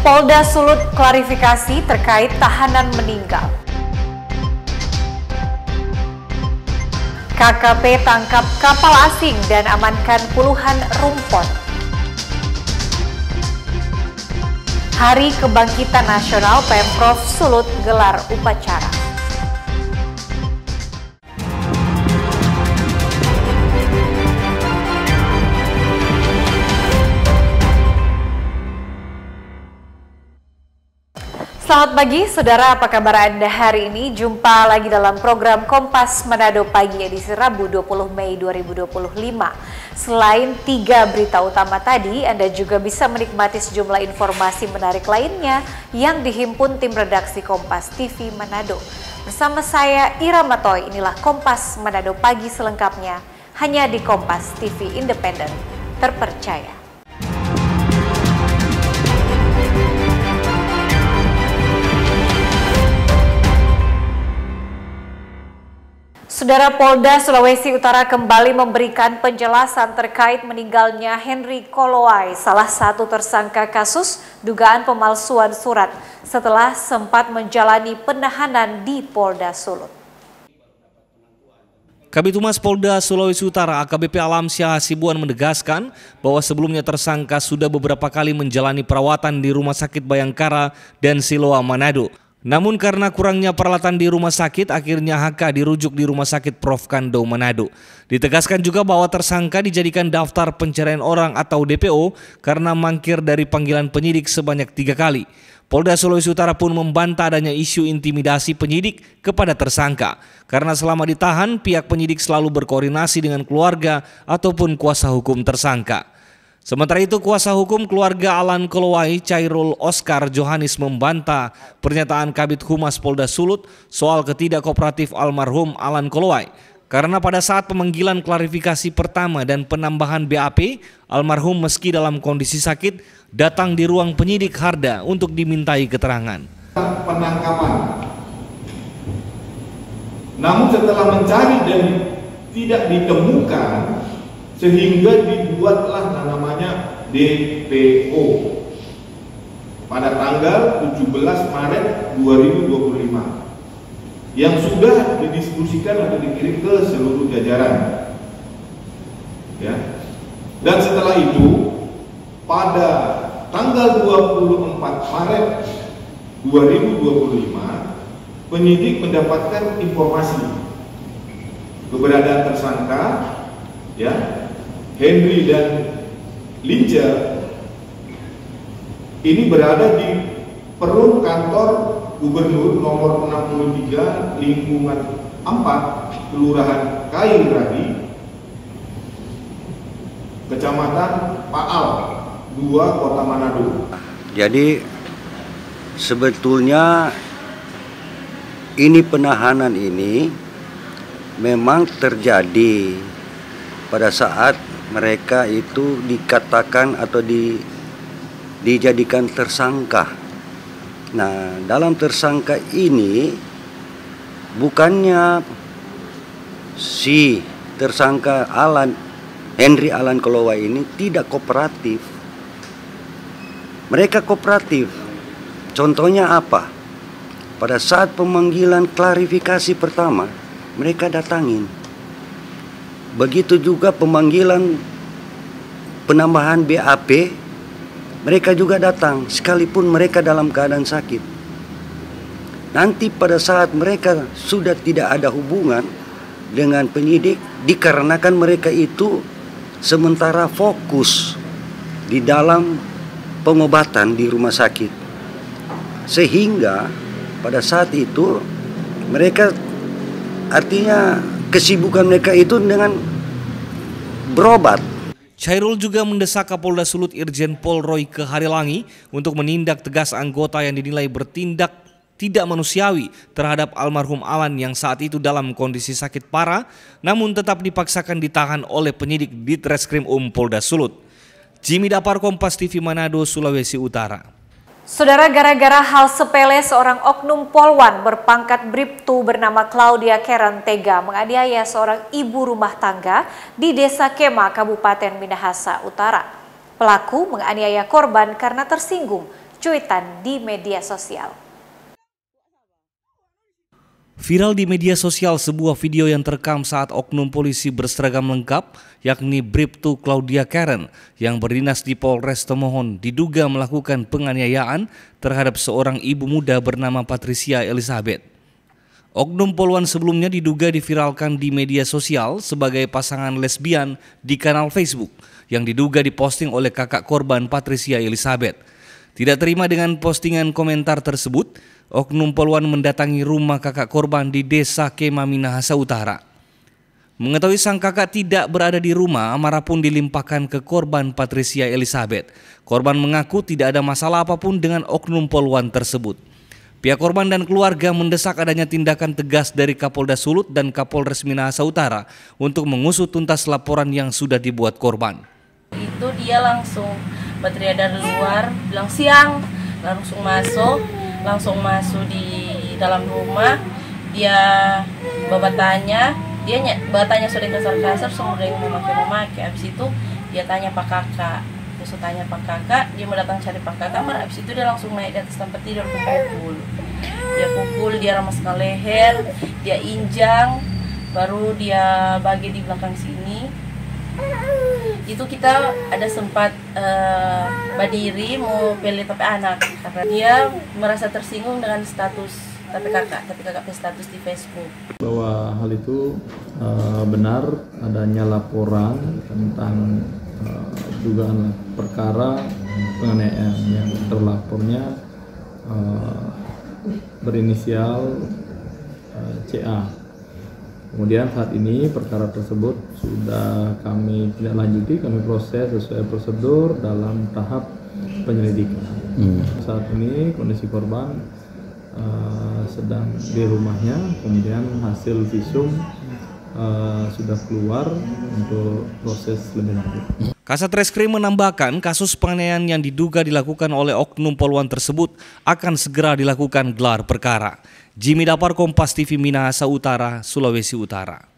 Polda Sulut klarifikasi terkait tahanan meninggal. KKP tangkap kapal asing dan amankan puluhan rumpon. Hari Kebangkitan Nasional Pemprov Sulut gelar upacara. Selamat pagi, saudara. Apa kabar Anda hari ini? Jumpa lagi dalam program Kompas Manado Pagi edisi Rabu 20 Mei 2025. Selain 3 berita utama tadi, Anda juga bisa menikmati sejumlah informasi menarik lainnya yang dihimpun tim redaksi Kompas TV Manado. Bersama saya Ira Matoy, inilah Kompas Manado Pagi selengkapnya, hanya di Kompas TV Independen, terpercaya. Saudara, Polda Sulawesi Utara kembali memberikan penjelasan terkait meninggalnya Henry Kolowai, salah satu tersangka kasus dugaan pemalsuan surat setelah sempat menjalani penahanan di Polda Sulut. Kabid Humas Polda Sulawesi Utara AKBP Alamsyah Hasibuan menegaskan bahwa sebelumnya tersangka sudah beberapa kali menjalani perawatan di Rumah Sakit Bayangkara dan Siloam Manado. Namun karena kurangnya peralatan di rumah sakit, akhirnya HK dirujuk di Rumah Sakit Prof. Kando Manado. Ditegaskan juga bahwa tersangka dijadikan daftar pencarian orang atau DPO karena mangkir dari panggilan penyidik sebanyak 3 kali. Polda Sulawesi Utara pun membantah adanya isu intimidasi penyidik kepada tersangka. Karena selama ditahan, pihak penyidik selalu berkoordinasi dengan keluarga ataupun kuasa hukum tersangka. Sementara itu, kuasa hukum keluarga Alan Kolowai, Chairul Oscar Johanis, membantah pernyataan Kabid Humas Polda Sulut soal ketidakkooperatif almarhum Alan Kolowai. Karena pada saat pemanggilan klarifikasi pertama dan penambahan BAP, almarhum meski dalam kondisi sakit datang di ruang penyidik Harda untuk dimintai keterangan. Penangkapan. Namun setelah mencari dan tidak ditemukan, sehingga dibuatlah namanya DPO pada tanggal 17 Maret 2025 yang sudah didistribusikan atau dikirim ke seluruh jajaran. Ya. Dan setelah itu pada tanggal 24 Maret 2025 penyidik mendapatkan informasi keberadaan tersangka, ya, Henry dan Linja ini berada di perum kantor Gubernur nomor 63 lingkungan 4 Kelurahan Kayu Radi, Kecamatan Paal 2 Kota Manado. Jadi sebetulnya ini penahanan ini memang terjadi pada saat mereka itu dikatakan atau dijadikan tersangka. Nah, dalam tersangka ini bukannya si tersangka Henry Alan Kolowai ini tidak kooperatif. Mereka kooperatif. Contohnya apa? Pada saat pemanggilan klarifikasi pertama, mereka datangin. Begitu juga pemanggilan penambahan BAP, mereka juga datang sekalipun mereka dalam keadaan sakit. Nanti pada saat mereka sudah tidak ada hubungan dengan penyidik, dikarenakan mereka itu sementara fokus di dalam pengobatan di rumah sakit. Sehingga pada saat itu mereka, artinya kesibukan mereka itu dengan berobat. Chairul juga mendesak Kapolda Sulut Irjen Pol Roy Keharilangi untuk menindak tegas anggota yang dinilai bertindak tidak manusiawi terhadap almarhum Alan yang saat itu dalam kondisi sakit parah namun tetap dipaksakan ditahan oleh penyidik di Treskrim Polda Sulut. Jimmy Dapar, Kompas TV Manado, Sulawesi Utara. Saudara, gara-gara hal sepele seorang oknum polwan berpangkat Bribtu bernama Claudia Karen tega menganiaya seorang ibu rumah tangga di Desa Kema, Kabupaten Minahasa Utara. Pelaku menganiaya korban karena tersinggung cuitan di media sosial. Viral di media sosial sebuah video yang terekam saat oknum polisi berseragam lengkap, yakni Bribtu Claudia Karen yang berdinas di Polres Tomohon, diduga melakukan penganiayaan terhadap seorang ibu muda bernama Patricia Elizabeth. Oknum poluan sebelumnya diduga diviralkan di media sosial sebagai pasangan lesbian di kanal Facebook yang diduga diposting oleh kakak korban Patricia Elizabeth. Tidak terima dengan postingan komentar tersebut, oknum poluan mendatangi rumah kakak korban di Desa Kema Minahasa Utara. Mengetahui sang kakak tidak berada di rumah, amarah pun dilimpahkan ke korban Patricia Elizabeth. Korban mengaku tidak ada masalah apapun dengan oknum poluan tersebut. Pihak korban dan keluarga mendesak adanya tindakan tegas dari Kapolda Sulut dan Kapolres Minahasa Utara untuk mengusut tuntas laporan yang sudah dibuat korban. Itu dia langsung Patria dari luar bilang siang, langsung masuk di dalam rumah. Dia babatanya sudah kasar-kasar, semua yang mau memakai. Abis itu dia tanya Pak Kakak, dia mau datang cari Pak Kakak. Abis itu dia langsung naik di atas tempat tidur, dia ramaskan leher, dia injang, baru dia bagi di belakang sini. Itu kita ada sempat berdiri mau pilih tapi anak karena dia merasa tersinggung dengan status tapi kakak status di Facebook. Bahwa hal itu benar adanya laporan tentang dugaan perkara penganiayaan yang terlapornya berinisial CA. Kemudian saat ini perkara tersebut sudah kami tidak lanjuti, kami proses sesuai prosedur dalam tahap penyelidikan. Saat ini kondisi korban sedang di rumahnya, kemudian hasil visum sudah keluar untuk proses lebih lanjut. Kasat Reskrim menambahkan kasus penganiayaan yang diduga dilakukan oleh oknum poluan tersebut akan segera dilakukan gelar perkara. Jimmy Dapar, Kompas TV, Minahasa Utara, Sulawesi Utara.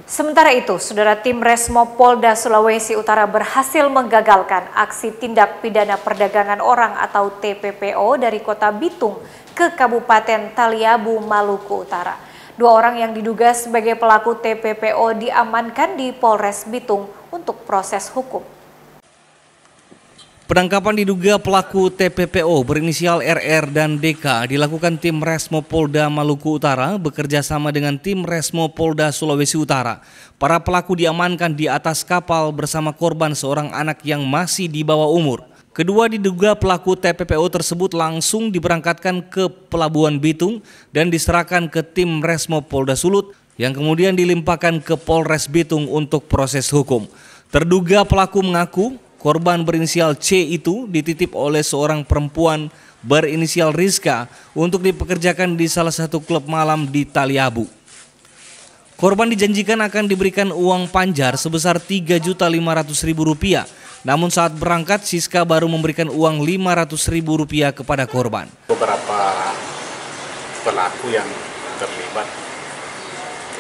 Sementara itu, Saudara, tim Resmo Polda Sulawesi Utara berhasil menggagalkan aksi tindak pidana perdagangan orang atau TPPO dari Kota Bitung ke Kabupaten Taliabu, Maluku Utara. 2 orang yang diduga sebagai pelaku TPPO diamankan di Polres Bitung untuk proses hukum. Penangkapan diduga pelaku TPPO berinisial RR dan DK dilakukan tim Resmo Polda Maluku Utara bekerja sama dengan tim Resmo Polda Sulawesi Utara. Para pelaku diamankan di atas kapal bersama korban seorang anak yang masih di bawah umur. Kedua diduga pelaku TPPO tersebut langsung diberangkatkan ke Pelabuhan Bitung dan diserahkan ke tim Resmo Polda Sulut yang kemudian dilimpahkan ke Polres Bitung untuk proses hukum. Terduga pelaku mengaku korban berinisial C itu dititip oleh seorang perempuan berinisial Rizka untuk dipekerjakan di salah satu klub malam di Taliabu. Korban dijanjikan akan diberikan uang panjar sebesar Rp3.500.000. Namun saat berangkat, Siska baru memberikan uang Rp500.000 kepada korban. Beberapa pelaku yang terlibat,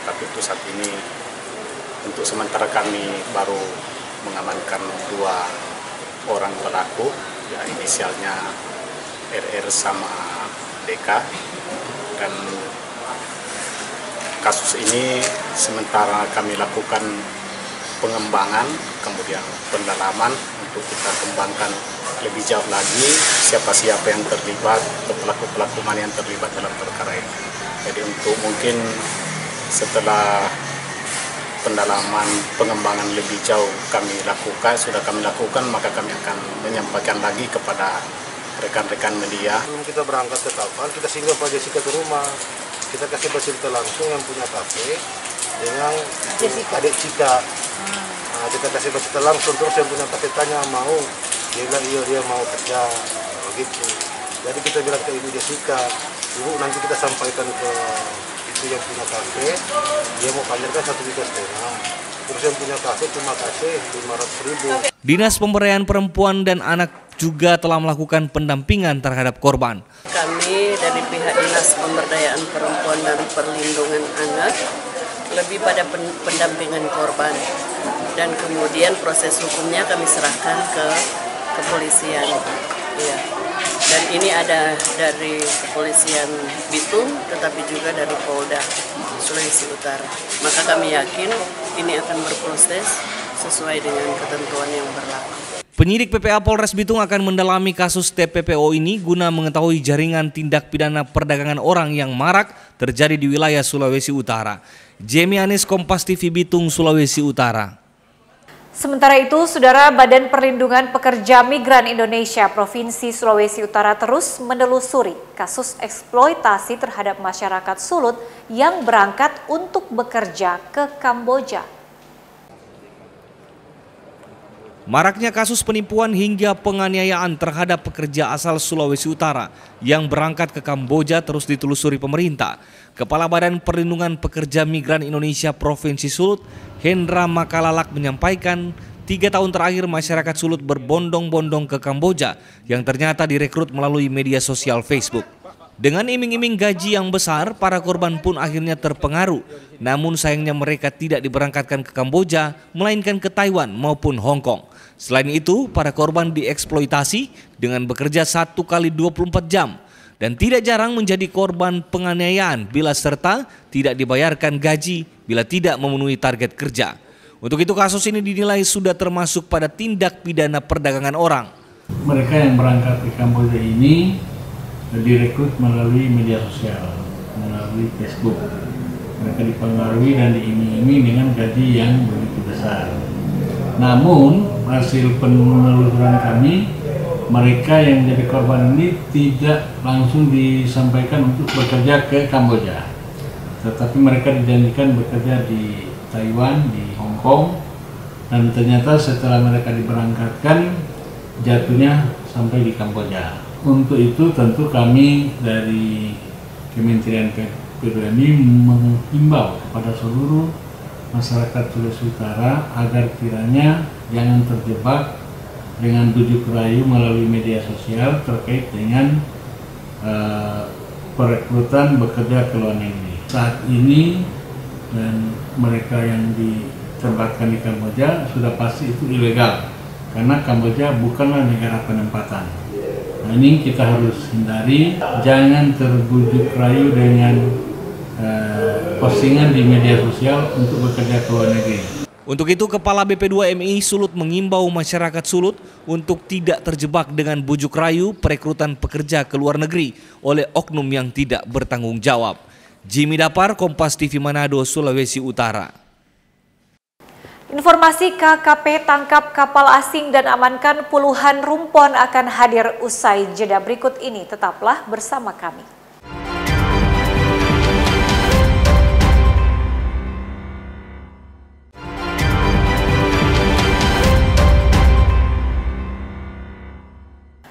tapi untuk saat ini, untuk sementara kami baru mengamankan 2 orang pelaku, ya inisialnya RR sama DK, dan kasus ini sementara kami lakukan pengembangan, kemudian pendalaman untuk kita kembangkan lebih jauh lagi siapa-siapa yang terlibat, pelaku-pelaku mana yang terlibat dalam perkara ini. Jadi untuk mungkin setelah pendalaman pengembangan lebih jauh sudah kami lakukan, maka kami akan menyampaikan lagi kepada rekan-rekan media. Sebelum kita berangkat ke kapal, kita singgah Pak Jessica ke rumah. Kita kasih bercerita langsung yang punya kafe dengan adik Cika. Nah, kita kasih bercerita langsung, terus yang punya kafe tanya mau, dia bilang iya dia mau kerja, begitu. Jadi kita bilang ke Ibu Jessica, Ibu nanti kita sampaikan ke itu yang punya kafe, dia mau panjarkan 1,5 juta. Terus yang punya kafe cuma kasih 500.000. Dinas Pemberdayaan Perempuan dan Anak juga telah melakukan pendampingan terhadap korban. Kami dari pihak Dinas Pemberdayaan Perempuan dan Perlindungan Anak lebih pada pendampingan korban, dan kemudian proses hukumnya kami serahkan ke kepolisian. Ya. Ini ada dari kepolisian Bitung, tetapi juga dari Polda Sulawesi Utara. Maka kami yakin ini akan berproses sesuai dengan ketentuan yang berlaku. Penyidik PPA Polres Bitung akan mendalami kasus TPPO ini guna mengetahui jaringan tindak pidana perdagangan orang yang marak terjadi di wilayah Sulawesi Utara. Jamie Anis, Kompas TV Bitung, Sulawesi Utara. Sementara itu, Saudara, Badan Perlindungan Pekerja Migran Indonesia Provinsi Sulawesi Utara terus menelusuri kasus eksploitasi terhadap masyarakat Sulut yang berangkat untuk bekerja ke Kamboja. Maraknya kasus penipuan hingga penganiayaan terhadap pekerja asal Sulawesi Utara yang berangkat ke Kamboja terus ditelusuri pemerintah. Kepala Badan Perlindungan Pekerja Migran Indonesia Provinsi Sulut, Hendra Makalalak, menyampaikan 3 tahun terakhir masyarakat Sulut berbondong-bondong ke Kamboja yang ternyata direkrut melalui media sosial Facebook. Dengan iming-iming gaji yang besar, para korban pun akhirnya terpengaruh. Namun sayangnya mereka tidak diberangkatkan ke Kamboja, melainkan ke Taiwan maupun Hong Kong. Selain itu, para korban dieksploitasi dengan bekerja 1 kali 24 jam dan tidak jarang menjadi korban penganiayaan bila serta tidak dibayarkan gaji bila tidak memenuhi target kerja. Untuk itu kasus ini dinilai sudah termasuk pada tindak pidana perdagangan orang. Mereka yang berangkat ke Kamboja ini direkrut melalui media sosial, melalui Facebook. Mereka dipengaruhi dan diiming-iming dengan gaji yang begitu besar. Namun hasil penelusuran kami, mereka yang menjadi korban ini tidak langsung disampaikan untuk bekerja ke Kamboja, tetapi mereka dijanjikan bekerja di Taiwan, di Hong Kong, dan ternyata setelah mereka diberangkatkan jatuhnya sampai di Kamboja. Untuk itu tentu kami dari Kementerian PPMI menghimbau kepada seluruh masyarakat Sulawesi Utara agar kiranya jangan terjebak dengan bujuk rayu melalui media sosial terkait dengan perekrutan bekerja ke luar negeri. Saat ini dan mereka yang ditempatkan di Kamboja sudah pasti itu ilegal karena Kamboja bukanlah negara penempatan. Nah, ini kita harus hindari, jangan terbujuk rayu dengan postingan di media sosial untuk bekerja ke luar negeri. Untuk itu, Kepala BP2MI Sulut mengimbau masyarakat Sulut untuk tidak terjebak dengan bujuk rayu perekrutan pekerja ke luar negeri oleh oknum yang tidak bertanggung jawab. Jimmy Dapar, Kompas TV Manado, Sulawesi Utara. Informasi KKP tangkap kapal asing dan amankan puluhan rumpon akan hadir usai jeda berikut ini. Tetaplah bersama kami.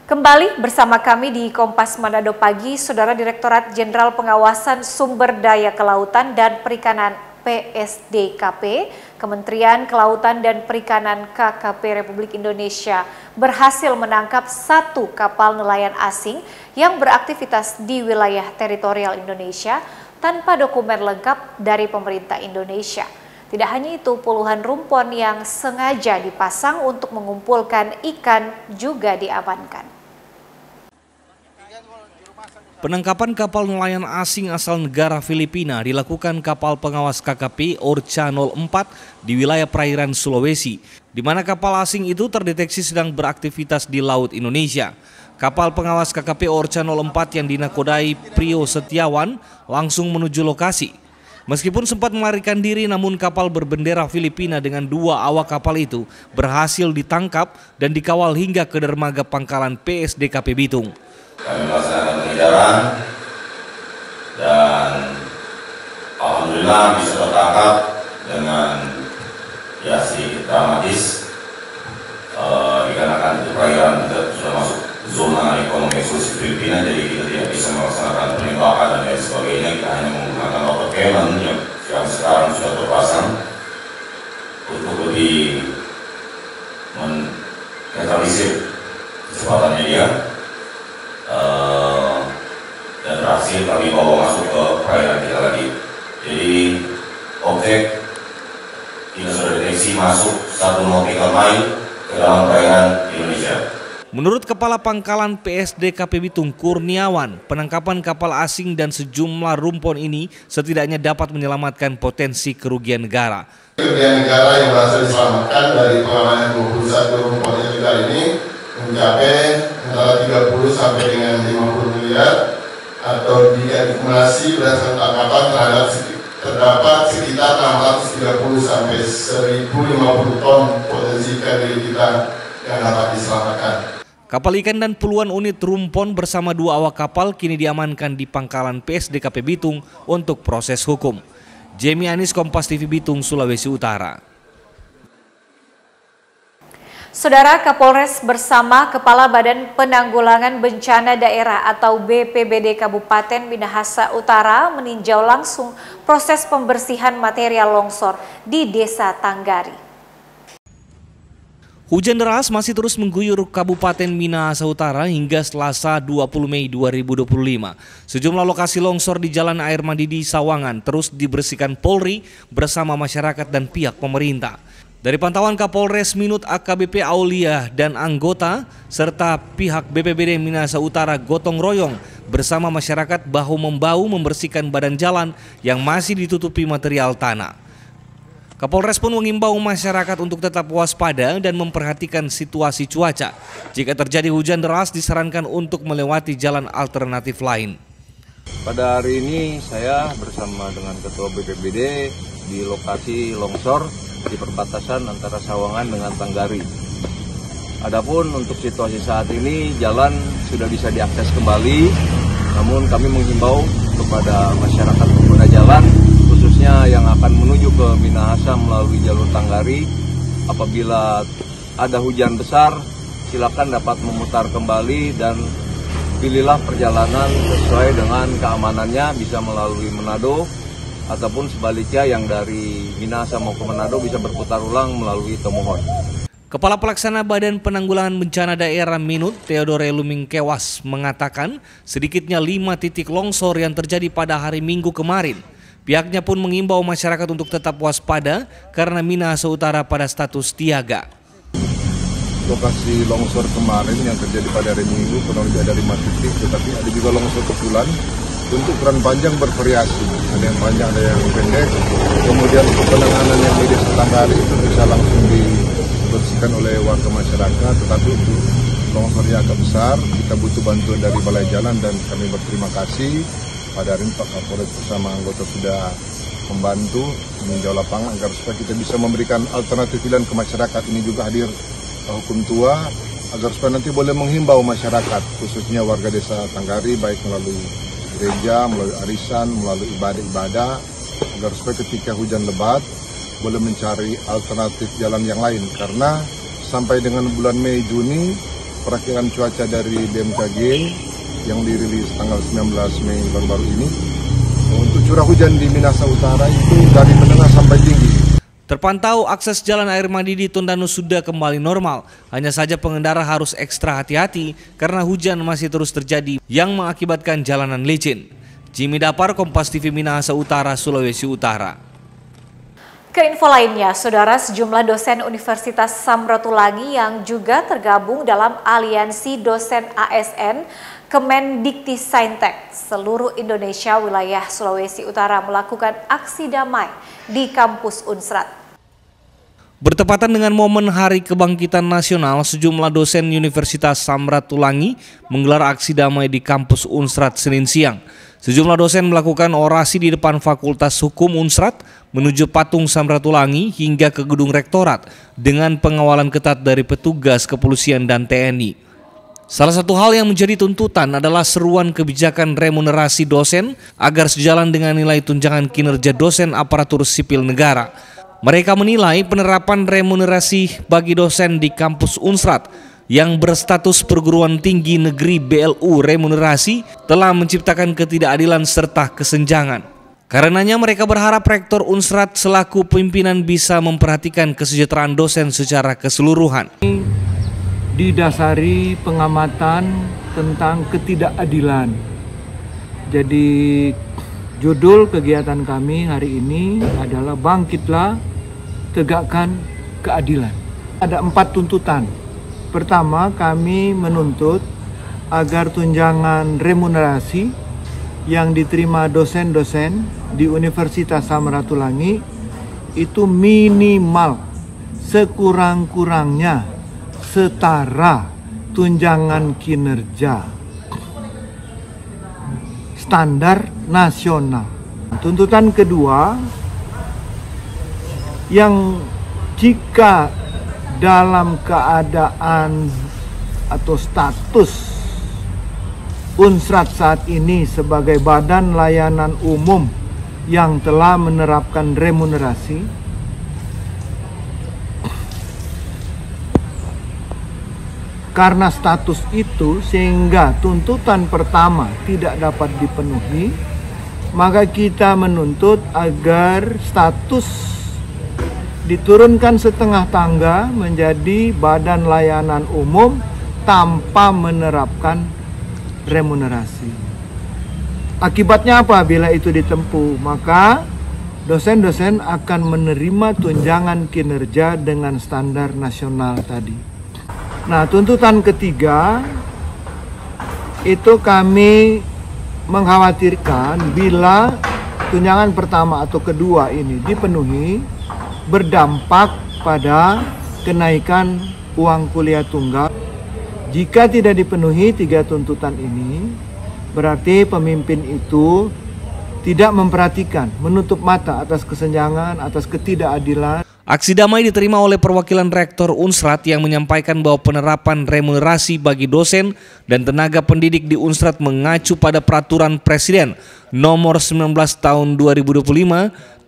Kembali bersama kami di Kompas Manado Pagi, Saudara. Direktorat Jenderal Pengawasan Sumber Daya Kelautan dan Perikanan PSDKP, Kementerian Kelautan dan Perikanan KKP Republik Indonesia berhasil menangkap 1 kapal nelayan asing yang beraktivitas di wilayah teritorial Indonesia tanpa dokumen lengkap dari pemerintah Indonesia. Tidak hanya itu, puluhan rumpon yang sengaja dipasang untuk mengumpulkan ikan juga diamankan. Penangkapan kapal nelayan asing asal negara Filipina dilakukan kapal pengawas KKP Orca 04 di wilayah perairan Sulawesi, di mana kapal asing itu terdeteksi sedang beraktivitas di Laut Indonesia. Kapal pengawas KKP Orca 04 yang dinakodai Prio Setiawan langsung menuju lokasi. Meskipun sempat melarikan diri, namun kapal berbendera Filipina dengan 2 awak kapal itu berhasil ditangkap dan dikawal hingga ke dermaga pangkalan PSDKP Bitung. Kami melaksanakan pengejaran dan alhamdulillah bisa tertangkap dengan si dramatis, dikarenakan itu perairan kita sudah masuk zona ekonomi eksklusif Filipina, jadi kita tidak bisa melaksanakan penembakan dan lain sebagainya. Kita hanya menggunakan water cannon yang sekarang sudah terpasang untuk lebih menetralisir kecepatannya dia. Dan berhasil kami bawa masuk ke perairan kita lagi. Jadi objek kita sudah deteksi masuk 1 nautical mile ke dalam perairan Indonesia. Menurut Kepala Pangkalan PSDKP Bitung Kurniawan, penangkapan kapal asing dan sejumlah rumpon ini setidaknya dapat menyelamatkan potensi kerugian negara. Kerugian negara yang berhasil diselamatkan dari pengamanan 21 rumpon ilegal ini mencapai antara 30 sampai dengan 50 miliar atau diakumulasi berdasarkan tangkapan terdapat sekitar 630 sampai 1050 ton potensi ikan milik kita yang dapat diselamatkan. Kapal ikan dan puluhan unit rumpon bersama 2 awak kapal kini diamankan di Pangkalan PSDKP Bitung untuk proses hukum. Jamie Anis, Kompas TV Bitung, Sulawesi Utara. Saudara, Kapolres bersama Kepala Badan Penanggulangan Bencana Daerah atau BPBD Kabupaten Minahasa Utara meninjau langsung proses pembersihan material longsor di Desa Tanggari. Hujan deras masih terus mengguyur Kabupaten Minahasa Utara hingga Selasa 20 Mei 2025. Sejumlah lokasi longsor di Jalan Air Mandidi, Sawangan terus dibersihkan Polri bersama masyarakat dan pihak pemerintah. Dari pantauan Kapolres Minut AKBP Aulia dan anggota serta pihak BPBD Minahasa Utara gotong royong bersama masyarakat bahu-membahu membersihkan badan jalan yang masih ditutupi material tanah. Kapolres pun mengimbau masyarakat untuk tetap waspada dan memperhatikan situasi cuaca. Jika terjadi hujan deras, disarankan untuk melewati jalan alternatif lain. Pada hari ini saya bersama dengan Ketua BPBD di lokasi longsor di perbatasan antara Sawangan dengan Tanggari. Adapun untuk situasi saat ini jalan sudah bisa diakses kembali, namun kami menghimbau kepada masyarakat pengguna jalan khususnya yang akan menuju ke Minahasa melalui jalur Tanggari, apabila ada hujan besar silakan dapat memutar kembali dan pilihlah perjalanan sesuai dengan keamanannya, bisa melalui Manado ataupun sebaliknya yang dari Minahasa mau ke Manado bisa berputar ulang melalui Tomohon. Kepala Pelaksana Badan Penanggulangan Bencana Daerah Minut, Theodore Lumingkewas, mengatakan sedikitnya 5 titik longsor yang terjadi pada hari Minggu kemarin. Pihaknya pun mengimbau masyarakat untuk tetap waspada karena Minahasa Utara pada status siaga. Lokasi longsor kemarin yang terjadi pada hari Minggu kurang lebih ada 5 titik, tetapi ada juga longsor susulan. Untuk ukuran panjang bervariasi, ada yang panjang, ada yang pendek. Kemudian penanganan yang di Desa Tanggari itu bisa langsung dibersihkan oleh warga masyarakat, tetapi untuk longsor yang agak besar kita butuh bantuan dari Balai Jalan dan kami berterima kasih. Pada hari ini Pak Kapolres bersama anggota sudah membantu meninjau lapangan agar supaya kita bisa memberikan alternatif pilihan ke masyarakat. Ini juga hadir hukum tua agar supaya nanti boleh menghimbau masyarakat khususnya warga Desa Tanggari baik melalui gereja, melalui arisan, melalui ibadah-ibadah agar supaya ketika hujan lebat boleh mencari alternatif jalan yang lain, karena sampai dengan bulan Mei Juni perakiraan cuaca dari BMKG yang dirilis tanggal 19 Mei baru ini untuk curah hujan di Minahasa Utara itu dari menengah sampai tinggi. Terpantau akses Jalan Air Mandidi Tondano sudah kembali normal. Hanya saja pengendara harus ekstra hati-hati karena hujan masih terus terjadi yang mengakibatkan jalanan licin. Jimmy Dapar, Kompas TV Minahasa Utara, Sulawesi Utara. Ke info lainnya, saudara, sejumlah dosen Universitas Samratulangi yang juga tergabung dalam aliansi dosen ASN Kemendikti-Saintek seluruh Indonesia wilayah Sulawesi Utara melakukan aksi damai di kampus Unsrat. Bertepatan dengan momen Hari Kebangkitan Nasional, sejumlah dosen Universitas Samratulangi menggelar aksi damai di kampus Unsrat Senin siang. Sejumlah dosen melakukan orasi di depan Fakultas Hukum Unsrat menuju patung Samratulangi hingga ke gedung rektorat dengan pengawalan ketat dari petugas kepolisian dan TNI. Salah satu hal yang menjadi tuntutan adalah seruan kebijakan remunerasi dosen agar sejalan dengan nilai tunjangan kinerja dosen aparatur sipil negara. Mereka menilai penerapan remunerasi bagi dosen di kampus Unsrat yang berstatus perguruan tinggi negeri BLU remunerasi telah menciptakan ketidakadilan serta kesenjangan. Karenanya mereka berharap Rektor Unsrat selaku pimpinan bisa memperhatikan kesejahteraan dosen secara keseluruhan. Didasari pengamatan tentang ketidakadilan. Jadi judul kegiatan kami hari ini adalah Bangkitlah, Tegakkan Keadilan. Ada 4 tuntutan Pertama, kami menuntut agar tunjangan remunerasi yang diterima dosen-dosen di Universitas Samratulangi itu minimal sekurang-kurangnya setara tunjangan kinerja standar nasional. Tuntutan kedua, yang jika dalam keadaan atau status Unsrat saat ini sebagai badan layanan umum yang telah menerapkan remunerasi, karena status itu sehingga tuntutan pertama tidak dapat dipenuhi, maka kita menuntut agar status diturunkan setengah tangga menjadi badan layanan umum tanpa menerapkan remunerasi. Akibatnya apa bila itu ditempuh? Maka dosen-dosen akan menerima tunjangan kinerja dengan standar nasional tadi. Nah, tuntutan ketiga itu kami mengkhawatirkan bila tunjangan pertama atau kedua ini dipenuhi, berdampak pada kenaikan uang kuliah tunggal. Jika tidak dipenuhi tiga tuntutan ini, berarti pemimpin itu tidak memperhatikan, menutup mata atas kesenjangan, atas ketidakadilan. Aksi damai diterima oleh perwakilan Rektor Unsrat yang menyampaikan bahwa penerapan remunerasi bagi dosen dan tenaga pendidik di Unsrat mengacu pada Peraturan Presiden Nomor 19 Tahun 2025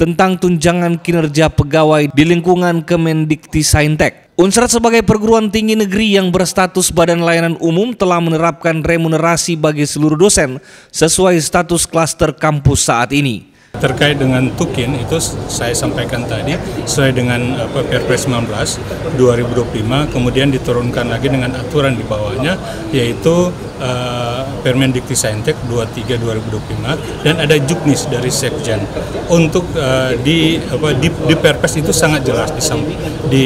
tentang tunjangan kinerja pegawai di lingkungan Kemendikti-Saintek. Unsrat sebagai perguruan tinggi negeri yang berstatus badan layanan umum telah menerapkan remunerasi bagi seluruh dosen sesuai status klaster kampus saat ini. Terkait dengan Tukin itu saya sampaikan tadi sesuai dengan Perpres 19 2025, kemudian diturunkan lagi dengan aturan di bawahnya yaitu Permendikti-Saintek 23 2025 dan ada juknis dari Sekjen. Untuk di Perpres itu sangat jelas di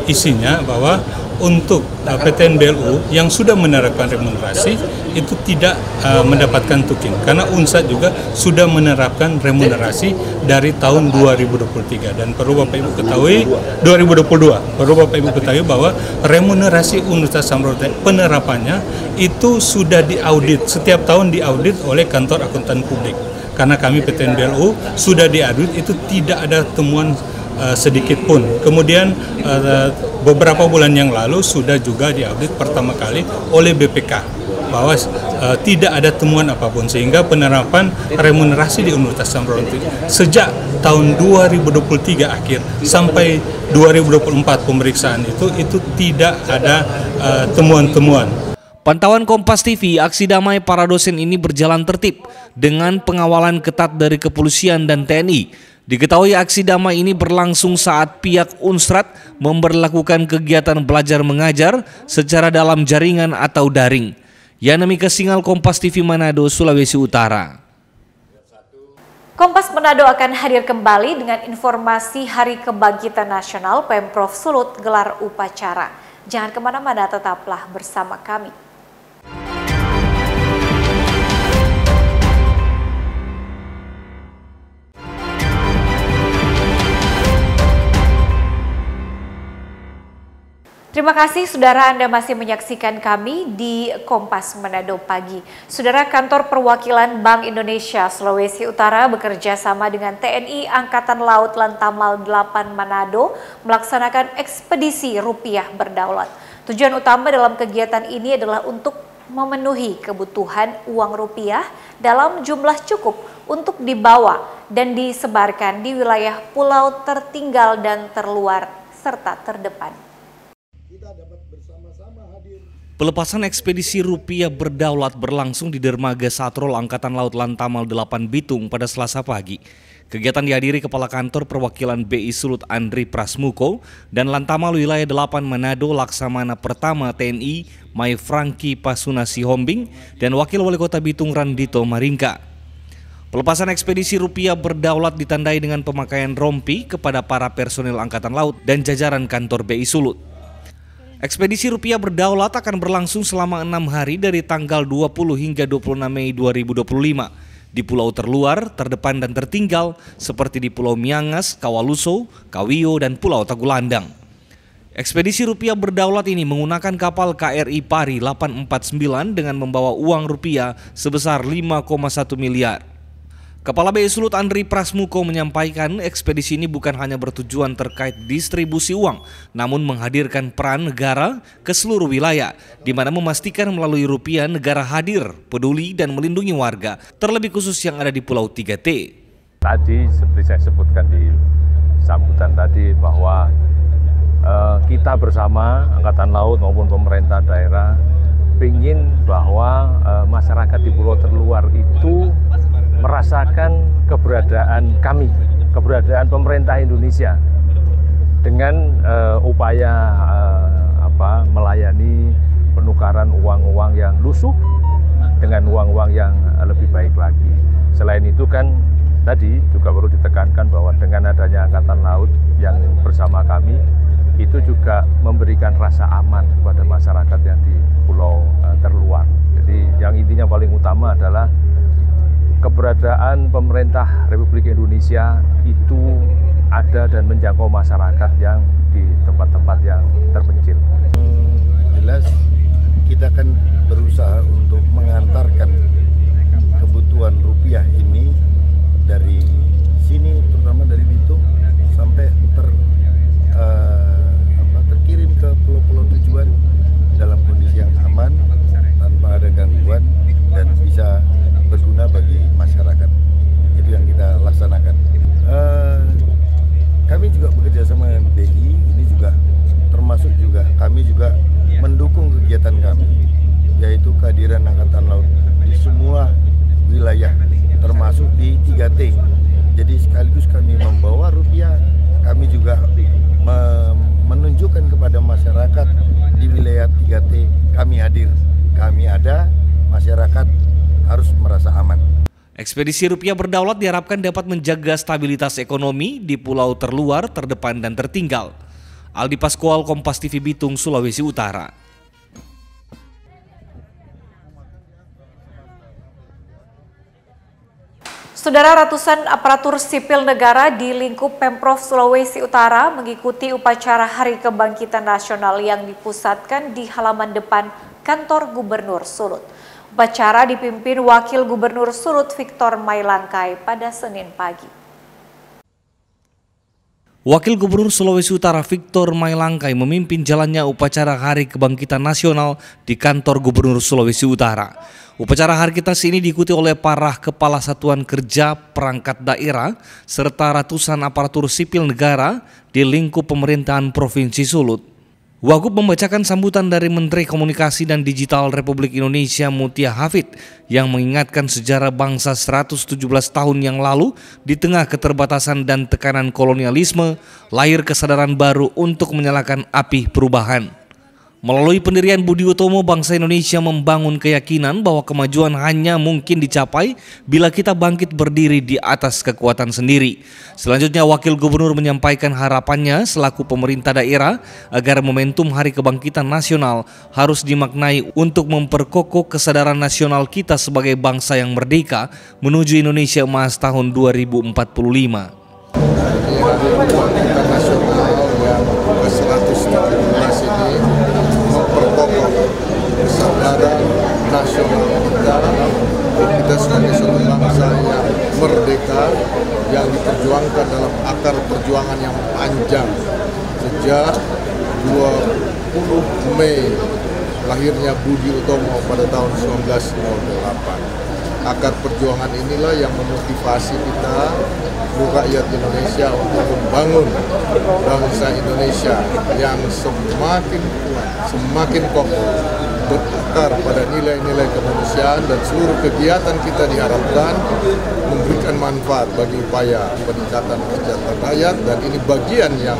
isinya bahwa untuk PTN BLU yang sudah menerapkan remunerasi itu tidak mendapatkan tukin karena Unsrat juga sudah menerapkan remunerasi dari tahun 2023 dan perlu Bapak Ibu ketahui 2022 perlu Bapak Ibu ketahui bahwa remunerasi Universitas Samratulangi penerapannya itu sudah diaudit, setiap tahun diaudit oleh kantor akuntan publik karena kami PTN BLU sudah diaudit, itu tidak ada temuan sedikit pun. Kemudian beberapa bulan yang lalu sudah juga diaudit pertama kali oleh BPK bahwa tidak ada temuan apapun sehingga penerapan remunerasi di Universitas Samratulangi sejak tahun 2023 akhir sampai 2024 pemeriksaan itu tidak ada temuan-temuan. Pantauan Kompas TV, aksi damai para dosen ini berjalan tertib dengan pengawalan ketat dari kepolisian dan TNI. Diketahui aksi damai ini berlangsung saat pihak Unsrat memberlakukan kegiatan belajar mengajar secara dalam jaringan atau daring. Yana Mika Singal, Kompas TV Manado, Sulawesi Utara. Kompas Manado akan hadir kembali dengan informasi Hari Kebangkitan Nasional. Pemprov Sulut gelar upacara. Jangan kemana-mana, tetaplah bersama kami. Terima kasih saudara, Anda masih menyaksikan kami di Kompas Manado Pagi. Saudara, kantor perwakilan Bank Indonesia Sulawesi Utara bekerja sama dengan TNI Angkatan Laut Lantamal 8 Manado melaksanakan ekspedisi rupiah berdaulat. Tujuan utama dalam kegiatan ini adalah untuk memenuhi kebutuhan uang rupiah dalam jumlah cukup untuk dibawa dan disebarkan di wilayah pulau tertinggal dan terluar serta terdepan. Pelepasan ekspedisi rupiah berdaulat berlangsung di Dermaga Satrol Angkatan Laut Lantamal 8 Bitung pada Selasa pagi. Kegiatan dihadiri Kepala Kantor Perwakilan BI Sulut Andri Prasmuko dan Lantamal Wilayah 8 Manado Laksamana Pertama TNI Mai Franky Pasuna Sihombing dan Wakil Wali Kota Bitung Randito Maringka. Pelepasan ekspedisi rupiah berdaulat ditandai dengan pemakaian rompi kepada para personil Angkatan Laut dan jajaran kantor BI Sulut. Ekspedisi Rupiah Berdaulat akan berlangsung selama 6 hari dari tanggal 20 hingga 26 Mei 2025 di pulau terluar, terdepan dan tertinggal seperti di Pulau Miangas, Kawaluso, Kawio, dan Pulau Tagulandang. Ekspedisi Rupiah Berdaulat ini menggunakan kapal KRI Pari 849 dengan membawa uang rupiah sebesar 5,1 miliar. Kepala BI Sulut Andri Prasmuko menyampaikan ekspedisi ini bukan hanya bertujuan terkait distribusi uang, namun menghadirkan peran negara ke seluruh wilayah, di mana memastikan melalui rupiah negara hadir, peduli dan melindungi warga, terlebih khusus yang ada di Pulau 3T. Tadi seperti saya sebutkan di sambutan tadi bahwa kita bersama Angkatan Laut maupun pemerintah daerah ingin bahwa masyarakat di pulau terluar itu merasakan keberadaan kami, keberadaan pemerintah Indonesia dengan upaya melayani penukaran uang-uang yang lusuh dengan uang-uang yang lebih baik lagi. Selain itu kan tadi juga perlu ditekankan bahwa dengan adanya Angkatan Laut yang bersama kami itu juga memberikan rasa aman kepada masyarakat yang di pulau terluar. Jadi yang intinya paling utama adalah keberadaan pemerintah Republik Indonesia itu ada dan menjangkau masyarakat yang di tempat-tempat yang terpencil. Jelas kita akan berusaha untuk mengantarkan kebutuhan rupiah ini dari sini, terutama dari Bitung sampai terkirim ke pulau-pulau tujuan dalam kondisi yang aman, tanpa ada gangguan dan bisa berguna bagi masyarakat. Itu yang kita laksanakan. Kami juga bekerja sama dengan BI, ini juga termasuk juga kami juga mendukung kegiatan kami, yaitu kehadiran Angkatan Laut di semua wilayah, termasuk di 3T. Jadi sekaligus kami membawa rupiah, kami juga menunjukkan kepada masyarakat di wilayah 3T kami hadir, kami ada, masyarakat harus merasa aman. Ekspedisi Rupiah Berdaulat diharapkan dapat menjaga stabilitas ekonomi di pulau terluar, terdepan dan tertinggal. Aldi Paskual, Kompas TV Bitung, Sulawesi Utara. Saudara, ratusan aparatur sipil negara di lingkup Pemprov Sulawesi Utara mengikuti upacara Hari Kebangkitan Nasional yang dipusatkan di halaman depan kantor Gubernur Sulut. Upacara dipimpin Wakil Gubernur Sulut Victor Mailangkai pada Senin pagi. Wakil Gubernur Sulawesi Utara Victor Mailangkai memimpin jalannya upacara Hari Kebangkitan Nasional di kantor Gubernur Sulawesi Utara. Upacara Hari Kebangkitan ini diikuti oleh para kepala satuan kerja perangkat daerah serta ratusan aparatur sipil negara di lingkup pemerintahan Provinsi Sulut. Wagub membacakan sambutan dari Menteri Komunikasi dan Digital Republik Indonesia Mutia Hafid yang mengingatkan sejarah bangsa 117 tahun yang lalu di tengah keterbatasan dan tekanan kolonialisme, lahir kesadaran baru untuk menyalakan api perubahan. Melalui pendirian Budi Utomo, bangsa Indonesia membangun keyakinan bahwa kemajuan hanya mungkin dicapai bila kita bangkit berdiri di atas kekuatan sendiri. Selanjutnya, Wakil Gubernur menyampaikan harapannya selaku pemerintah daerah agar momentum Hari Kebangkitan Nasional harus dimaknai untuk memperkokoh kesadaran nasional kita sebagai bangsa yang merdeka menuju Indonesia Emas tahun 2045. Hari Kebangkitan Nasional yang ke-117 ini memperkokoh kesadaran nasional kita sebagai suatu bangsa yang merdeka, yang diperjuangkan dalam akar perjuangan yang panjang sejak 20 Mei lahirnya Budi Utomo pada tahun 1908. Akar perjuangan inilah yang memotivasi kita, rakyat Indonesia, untuk membangun bangsa Indonesia yang semakin kuat, semakin kokoh, berakar pada nilai-nilai kemanusiaan, dan seluruh kegiatan kita diharapkan memberikan manfaat bagi upaya peningkatan kesejahteraan rakyat, dan ini bagian yang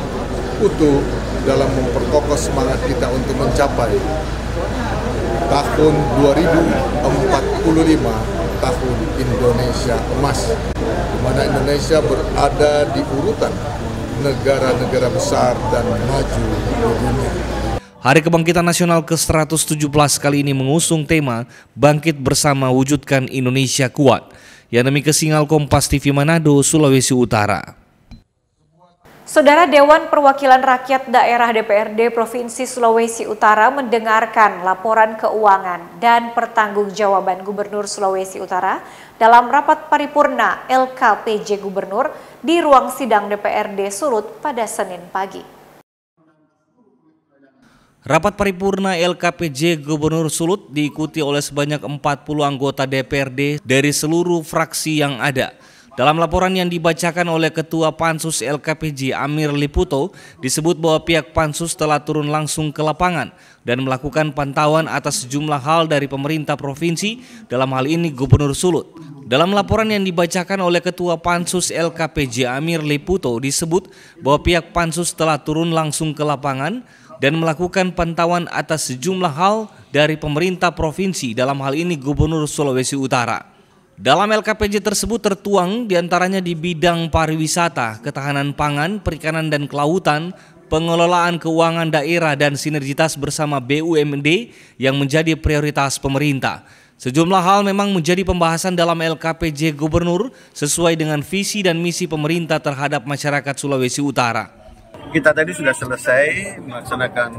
utuh dalam memperkokoh semangat kita untuk mencapai tahun 2045, tahun Indonesia Emas, di mana Indonesia berada di urutan negara-negara besar dan maju di dunia. Hari Kebangkitan Nasional ke-117 kali ini mengusung tema Bangkit Bersama Wujudkan Indonesia Kuat. Yang demi Kesingal Kompas TV Manado, Sulawesi Utara. Saudara Dewan Perwakilan Rakyat Daerah DPRD Provinsi Sulawesi Utara mendengarkan laporan keuangan dan pertanggungjawaban Gubernur Sulawesi Utara dalam rapat paripurna LKPJ Gubernur di ruang sidang DPRD Sulut pada Senin pagi. Rapat paripurna LKPJ Gubernur Sulut diikuti oleh sebanyak 40 anggota DPRD dari seluruh fraksi yang ada. Dalam laporan yang dibacakan oleh Ketua Pansus LKPJ Amir Liputo, disebut bahwa pihak Pansus telah turun langsung ke lapangan dan melakukan pantauan atas sejumlah hal dari pemerintah provinsi, dalam hal ini Gubernur Sulut. Dalam laporan yang dibacakan oleh Ketua Pansus LKPJ Amir Liputo, disebut bahwa pihak Pansus telah turun langsung ke lapangan dan melakukan pantauan atas sejumlah hal dari pemerintah provinsi, dalam hal ini Gubernur Sulawesi Utara. Dalam LKPJ tersebut tertuang diantaranya di bidang pariwisata, ketahanan pangan, perikanan dan kelautan, pengelolaan keuangan daerah dan sinergitas bersama BUMD yang menjadi prioritas pemerintah. Sejumlah hal memang menjadi pembahasan dalam LKPJ Gubernur sesuai dengan visi dan misi pemerintah terhadap masyarakat Sulawesi Utara. Kita tadi sudah selesai melaksanakan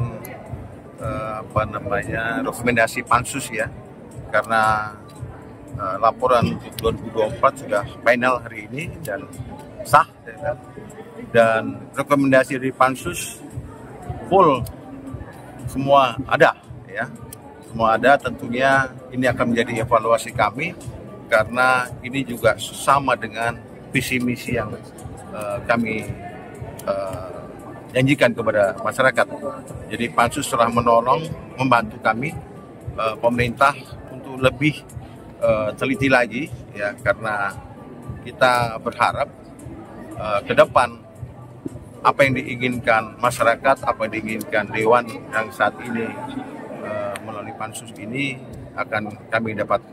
rekomendasi Pansus ya, karena laporan 2024 sudah final hari ini dan sah ya, dan rekomendasi dari Pansus full semua ada ya, semua ada. Tentunya ini akan menjadi evaluasi kami karena ini juga sama dengan visi misi yang kami janjikan kepada masyarakat. Jadi Pansus telah menolong, membantu kami pemerintah untuk lebih teliti lagi ya, karena kita berharap ke depan apa yang diinginkan masyarakat, apa yang diinginkan Dewan yang saat ini melalui Pansus ini akan kami dapat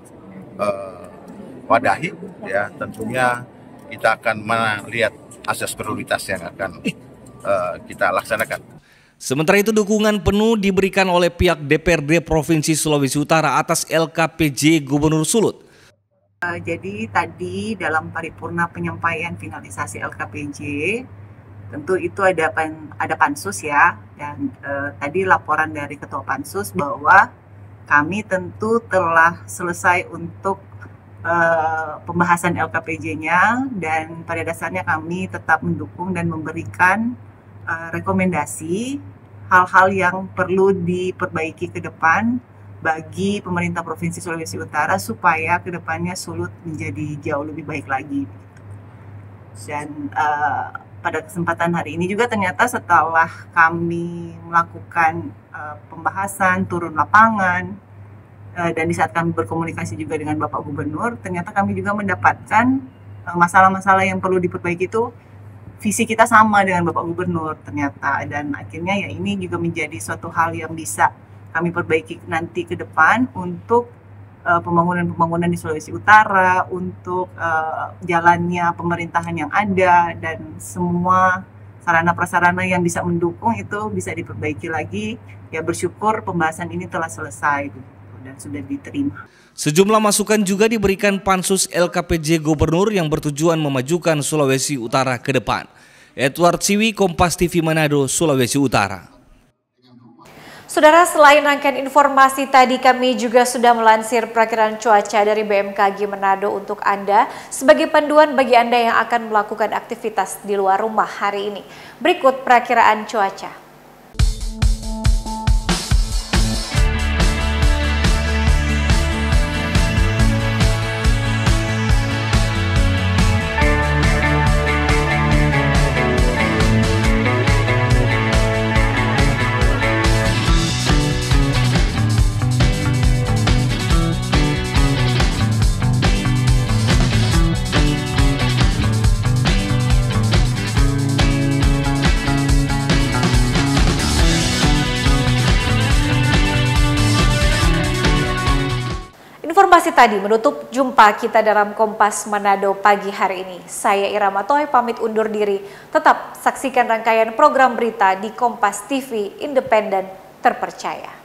wadahi ya. Tentunya kita akan melihat asas prioritas yang akan kita laksanakan. Sementara itu dukungan penuh diberikan oleh pihak DPRD Provinsi Sulawesi Utara atas LKPJ Gubernur Sulut. Jadi tadi dalam paripurna penyampaian finalisasi LKPJ, tentu itu ada Pansus ya, dan tadi laporan dari Ketua Pansus bahwa kami tentu telah selesai untuk pembahasan LKPJ-nya, dan pada dasarnya kami tetap mendukung dan memberikan rekomendasi hal-hal yang perlu diperbaiki ke depan bagi pemerintah Provinsi Sulawesi Utara supaya ke depannya Sulut menjadi jauh lebih baik lagi. Dan pada kesempatan hari ini juga ternyata setelah kami melakukan pembahasan turun lapangan dan di saat kami berkomunikasi juga dengan Bapak Gubernur, ternyata kami juga mendapatkan masalah-masalah yang perlu diperbaiki itu visi kita sama dengan Bapak Gubernur ternyata, dan akhirnya ya ini juga menjadi suatu hal yang bisa kami perbaiki nanti ke depan untuk pembangunan-pembangunan di Sulawesi Utara, untuk jalannya pemerintahan yang ada, dan semua sarana prasarana yang bisa mendukung itu bisa diperbaiki lagi. Ya bersyukur pembahasan ini telah selesai dan sudah diterima. Sejumlah masukan juga diberikan Pansus LKPJ Gubernur yang bertujuan memajukan Sulawesi Utara ke depan. Edward Siwi, Kompas TV Manado, Sulawesi Utara. Saudara, selain rangkaian informasi tadi, kami juga sudah melansir perakiran cuaca dari BMKG Manado untuk Anda sebagai panduan bagi Anda yang akan melakukan aktivitas di luar rumah hari ini. Berikut perakiraan cuaca. Informasi tadi menutup jumpa kita dalam Kompas Manado pagi hari ini. Saya Irama Toy pamit undur diri. Tetap saksikan rangkaian program berita di Kompas TV Independen, terpercaya.